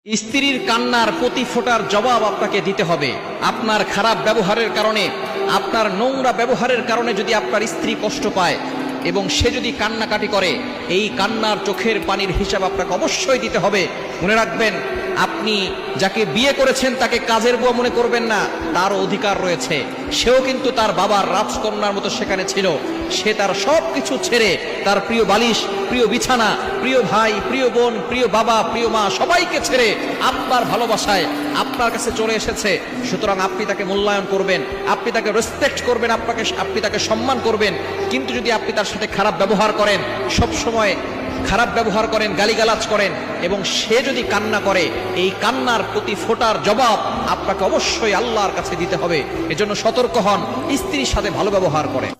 স্ত্রীর কান্নার প্রতি ফোঁটার জবাব আপনাকে দিতে হবে। আপনার খারাপ ব্যবহারের কারণে, আপনার নোংরা ব্যবহারের কারণে যদি আপনার স্ত্রী কষ্ট পায় এবং সে যদি কান্নাকাটি করে, এই কান্নার চোখের পানির হিসাব আপনাকে অবশ্যই দিতে হবে। মনে রাখবেন, আপনি যাকে বিয়ে করেছেন তাকে কাজের বুয়া মনে করবেন না, তারও অধিকার রয়েছে। সেও কিন্তু তার বাবার রাজকন্যার মতো সেখানে ছিল। সে তার সব কিছু ছেড়ে, তার প্রিয় বালিশ, প্রিয় বিছানা, প্রিয় ভাই, প্রিয় বোন, প্রিয় বাবা, প্রিয় মা, সবাইকে ছেড়ে আপনার ভালোবাসায় আপনার কাছে চলে এসেছে। সুতরাং আপনি তাকে মূল্যায়ন করবেন, আপনি তাকে রেসপেক্ট করবেন, আপনি তাকে সম্মান করবেন। কিন্তু যদি আপনি তার সাথে খারাপ ব্যবহার করেন, সব সময় খারাপ ব্যবহার করেন, গালিগালাজ করেন, এবং সে যদি কান্না করে, এই কান্নার প্রতি ফোঁটার জবাব আপনাকে অবশ্যই আল্লাহর কাছে দিতে হবে। এজন্য সতর্ক হন, স্ত্রীর সাথে ভালো ব্যবহার করেন।